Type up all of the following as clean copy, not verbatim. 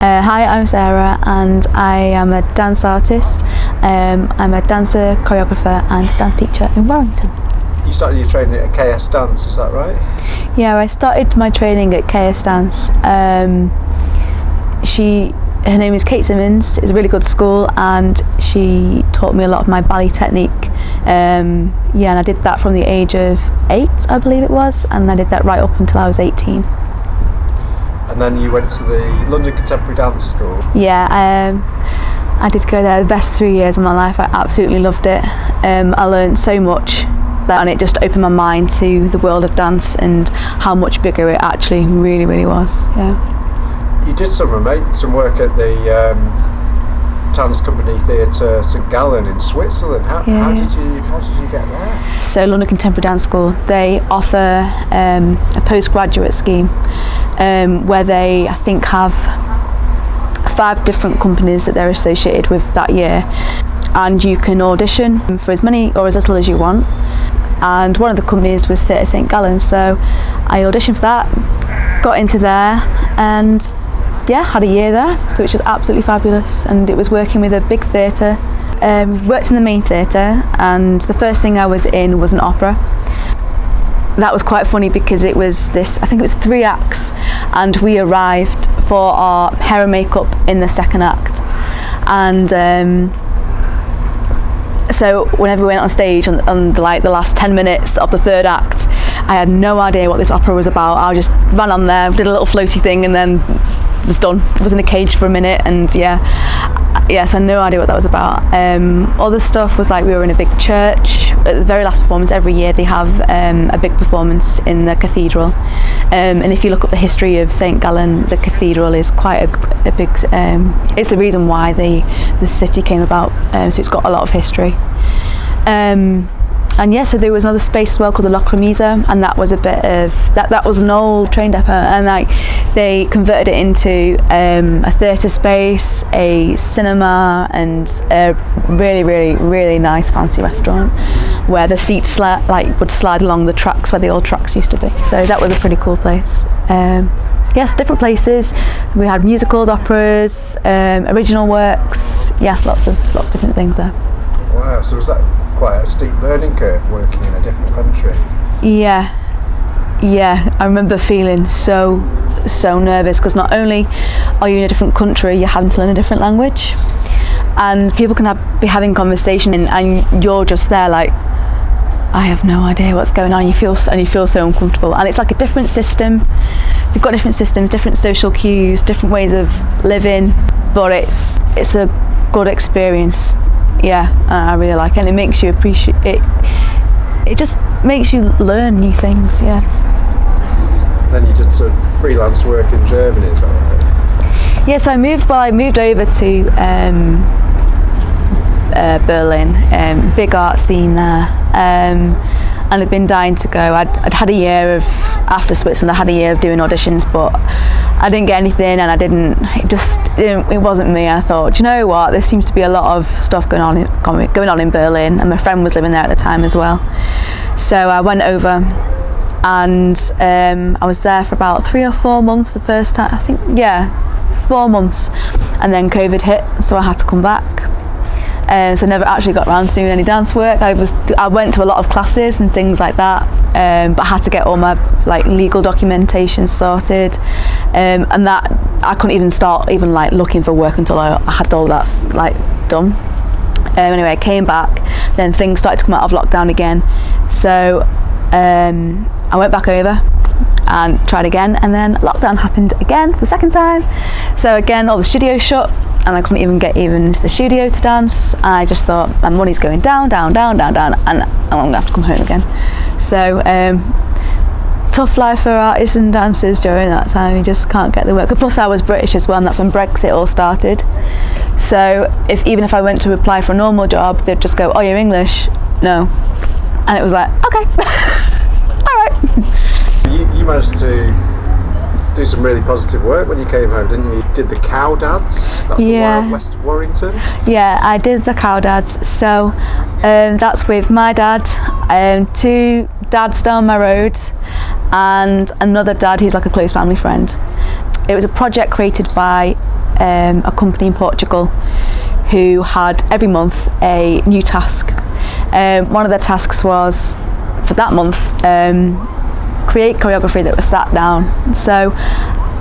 Hi, I'm Sarah and I am a dance artist. I'm a dancer, choreographer and dance teacher in Warrington. You started your training at KS Dance, is that right? Yeah, I started my training at KS Dance. Her name is Kate Simmons. It's a really good school and she taught me a lot of my ballet technique. And I did that from the age of 8, I believe it was, and I did that right up until I was 18. And then you went to the London Contemporary Dance School? Yeah, I did go there the best 3 years of my life. I absolutely loved it. I learned so much and it just opened my mind to the world of dance and how much bigger it actually really was. Yeah. You did some work at the Dance Company Theatre St Gallen in Switzerland. How did you get there? So London Contemporary Dance School, they offer a postgraduate scheme where they, I think, have 5 different companies that they're associated with that year, and you can audition for as many or as little as you want. And one of the companies was Theatre St Gallen, so I auditioned for that, got into there, and had a year there, so which was absolutely fabulous. And it was working with a big theatre. Worked in the main theatre, and the first thing I was in was an opera. That was quite funny because it was I think it was 3 acts, and we arrived for our hair and makeup in the second act. And so whenever we went on stage on the last 10 minutes of the third act, I had no idea what this opera was about. I just ran on there, did a little floaty thing, and then was done. I was in a cage for a minute, and so I had no idea what that was about. Other stuff was like we were in a big church. At the very last performance every year they have a big performance in the cathedral, and if you look up the history of St Gallen, the cathedral is quite a big, it's the reason why the city came about, so it's got a lot of history. So there was another space as well called the Lochromisa, and that was a bit of that was an old train depot, and they converted it into a theatre space, a cinema, and a really nice fancy restaurant where the seats would slide along the tracks where the old tracks used to be. So that was a pretty cool place. Different places. We had musicals, operas, original works. Lots of different things there. Wow, so was that quite a steep learning curve working in a different country? Yeah, I remember feeling so nervous because not only are you in a different country, you're having to learn a different language, and people can be having conversation and you're just there like, I have no idea what's going on. You feel so uncomfortable, and it's like a different system. You've got different systems, different social cues, different ways of living, but it's a good experience. I really like it, and it makes you appreciate it. It just makes you learn new things. Then you did some freelance work in Germany, is that right? So I moved over to Berlin, big art scene there, and I'd been dying to go. I'd had a year after Switzerland. I had a year of doing auditions, but I didn't get anything, and it wasn't me. I thought, you know what, there seems to be a lot of stuff going on in Berlin, and my friend was living there at the time as well. So I went over, and I was there for about 3 or 4 months the first time. I think 4 months, and then COVID hit, so I had to come back. So I never actually got around to doing any dance work. I went to a lot of classes and things like that, but I had to get all my legal documentation sorted, and that I couldn't even start looking for work until I had all that done. Anyway, I came back, then things started to come out of lockdown again, so I went back over and tried again, and then lockdown happened again the second time. So again, all the studios shut, and I couldn't even get into the studio to dance. I just thought my money's going down, and I'm gonna have to come home again. So tough life for artists and dancers during that time. You just can't get the work. Plus I was British as well, and that's when Brexit all started. So even if I went to apply for a normal job, they'd just go, oh, you're English? No. And it was like, okay. All right. You managed to do some really positive work when you came home, didn't you? You did the cow dance. That's the Wild West of Warrington. Yeah, I did the cow dance. So that's with my dad, 2 dads down my road, and another dad who's like a close family friend. It was a project created by a company in Portugal who had every month a new task. One of their tasks was, for that month, create choreography that was sat down. So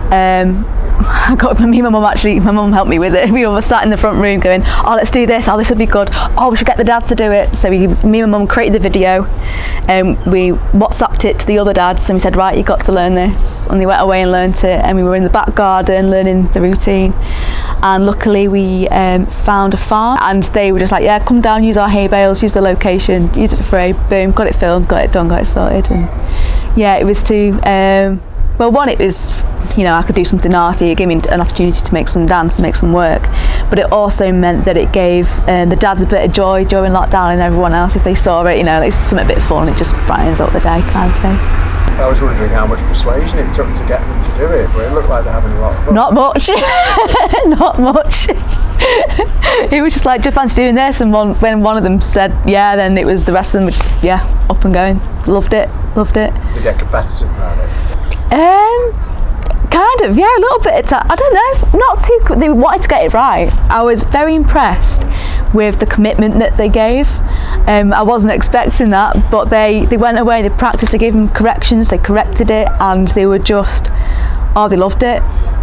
I got me and my mum helped me with it. We all were sat in the front room going, oh, let's do this, oh, this would be good, oh, we should get the dads to do it. So me and my mum created the video, and we WhatsApped it to the other dads, and we said, right, you've got to learn this. And they went away and learnt it, and we were in the back garden learning the routine. And luckily we found a farm, and they were just like, yeah, come down, use our hay bales, use the location, use it for free. Boom, got it filmed, got it done, got it sorted. And yeah, it was well, one, it was, I could do something arty. It gave me an opportunity to make some dance, make some work, but it also meant that it gave the dads a bit of joy during lockdown, and everyone else, if they saw it, it's something a bit fun, it just brightens up the day kind of thing. I was wondering how much persuasion it took to get them to do it, but it looked like they're having a lot of fun. Not much. Not much. It was just like, do you fancy doing this? And when one of them said yeah, then it was the rest of them were just up and going. Loved it. Did you get competitive about it? Kind of, yeah, a little bit. I don't know, not too. They wanted to get it right. I was very impressed with the commitment that they gave. I wasn't expecting that, but they went away, they practiced, they gave them corrections, they corrected it, and they were just, they loved it.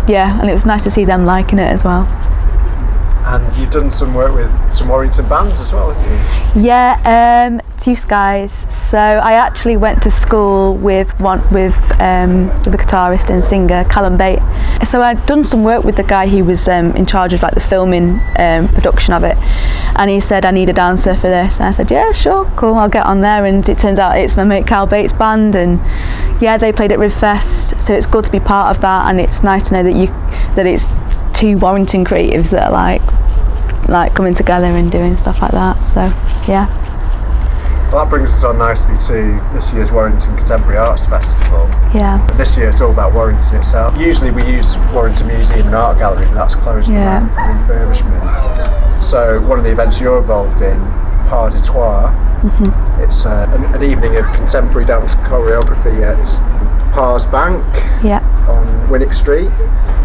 Yeah, and it was nice to see them liking it as well. And you've done some work with some Warrington bands as well, haven't you? Yeah, Two Skies. So I actually went to school with the guitarist and singer Callum Bate. So I'd done some work with the guy who was in charge of like the filming production of it, and he said I need a dancer for this, and I said yeah, sure, cool, I'll get on there. And it turns out it's my mate Cal Bates' band, and yeah, they played at Rivfest, so it's good to be part of that, and it's nice to know that it's two Warrington creatives that are like coming together and doing stuff like that. So yeah. Well, that brings us on nicely to this year's Warrington Contemporary Arts Festival. Yeah. And this year it's all about Warrington itself. Usually we use Warrington Museum and Art Gallery, but that's closed at the moment for refurbishment. So one of the events you're involved in, Pas de Trois, it's an evening of contemporary dance choreography at Pas Bank on Winnick Street.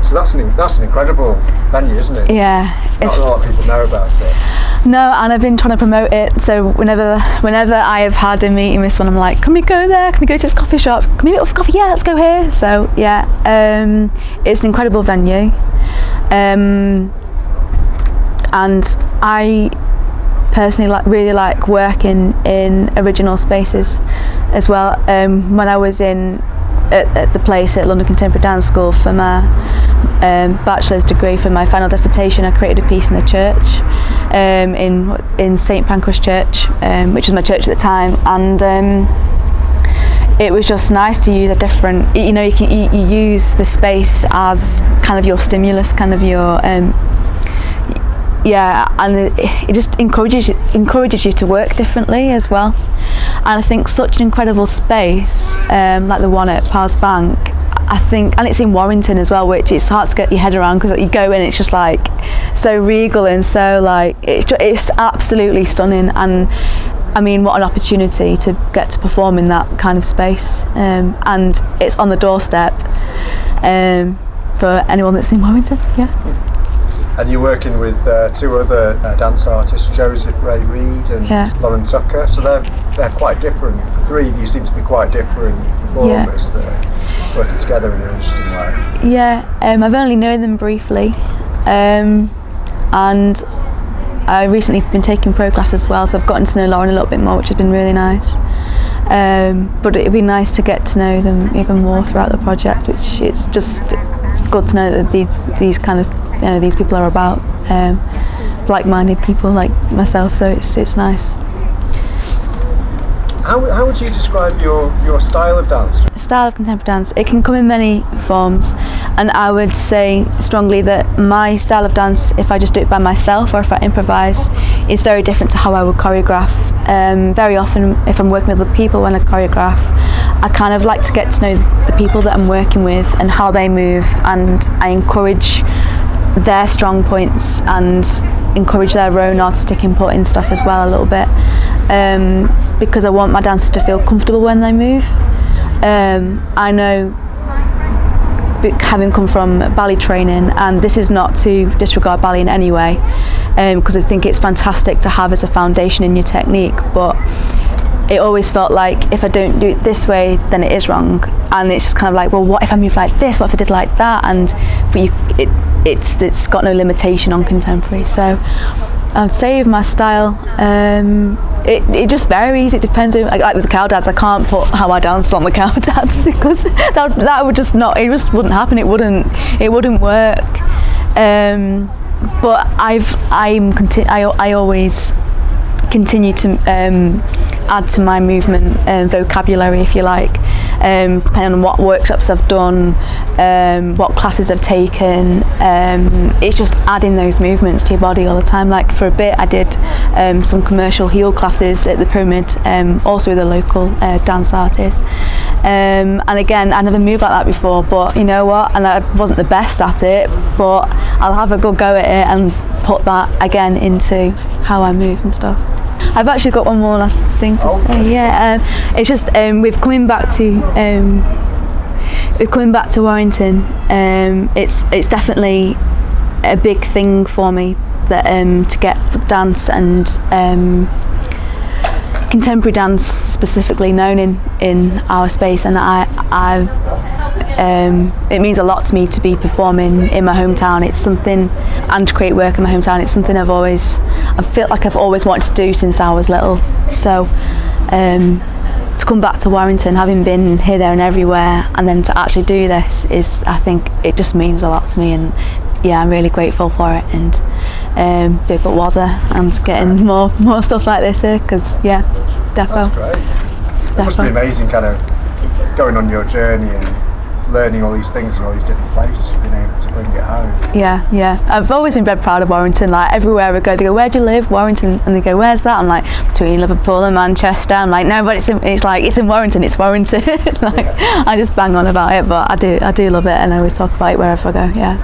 So that's an incredible venue, isn't it? Yeah. Not a lot of people know about it. No, and I've been trying to promote it. So whenever I have had a meeting with someone, I'm like, can we go there? Can we go to this coffee shop? Can we meet up for coffee? Yeah, let's go here. So yeah, it's an incredible venue. And I personally really like working in original spaces as well. When I was at the place at London Contemporary Dance School for my bachelor's degree, for my final dissertation, I created a piece in the church, in St Pancras Church, which was my church at the time, and it was just nice to use a different, you use the space as kind of your stimulus, kind of your and it just encourages you to work differently as well. And I think such an incredible space, like the one at Pas Bank, I think, and it's in Warrington as well, which it's hard to get your head around, because you go in, it's just like so regal and so like it's absolutely stunning. And I mean, what an opportunity to get to perform in that kind of space, and it's on the doorstep for anyone that's in Warrington. Yeah. And you're working with two other dance artists, Joseph Ray Reid and Lauren Tucker. So they're quite different. The three of you seem to be quite different performers that are working together in an interesting way. Yeah, I've only known them briefly, and I recently been taking pro class as well, so I've gotten to know Lauren a little bit more, which has been really nice. But it'd be nice to get to know them even more throughout the project, which it's good to know that these kind of, these people are about like-minded people like myself, so it's nice. How would you describe your style of dance? Style of contemporary dance, it can come in many forms, and I would say strongly that my style of dance, if I just do it by myself or if I improvise, is very different to how I would choreograph. Very often, if I'm working with other people when I choreograph, I kind of like to get to know the people that I'm working with and how they move, and I encourage their strong points and encourage their own artistic input in stuff as well a little bit, because I want my dancers to feel comfortable when they move. I know having come from ballet training, and this is not to disregard ballet in any way, because I think it's fantastic to have as a foundation in your technique, but it always felt like if I don't do it this way, then it is wrong. And it's just kind of like, well, what if I move like this? What if I did like that? But it's got no limitation on contemporary. So I'd say with my style, it just varies. It depends on, like with the cow dance, I can't put how I dance on the cow dance because that would just not, it just wouldn't happen. It wouldn't work. But I always continue to add to my movement vocabulary, if you like, depending on what workshops I've done, what classes I've taken. It's just adding those movements to your body all the time. Like for a bit I did some commercial heel classes at the Pyramid, also with a local dance artist, and again I never moved like that before, but you know what, and I wasn't the best at it, but I'll have a good go at it and put that again into how I move and stuff. I've actually got one more last thing to say. Yeah, it's just we're coming back to Warrington. It's definitely a big thing for me that to get dance and contemporary dance specifically known in our space, and it means a lot to me to be performing in my hometown. It's something, and to create work in my hometown, it's something I feel like I've always wanted to do since I was little. So to come back to Warrington, having been here, there and everywhere, and then to actually do this is, I think it just means a lot to me, and yeah, I'm really grateful for it, and big up Wazza and getting more stuff like this here, because yeah, defo. That's great. It must be amazing kind of going on your journey and learning all these things in all these different places, being able to bring it home. Yeah. I've always been dead proud of Warrington. Like everywhere I go, they go, "Where do you live?" Warrington, and they go, "Where's that?" I'm like, between Liverpool and Manchester. I'm like, no, but it's in Warrington. It's Warrington. Like I just bang on about it, but I do love it, and I always talk about it wherever I go. Yeah.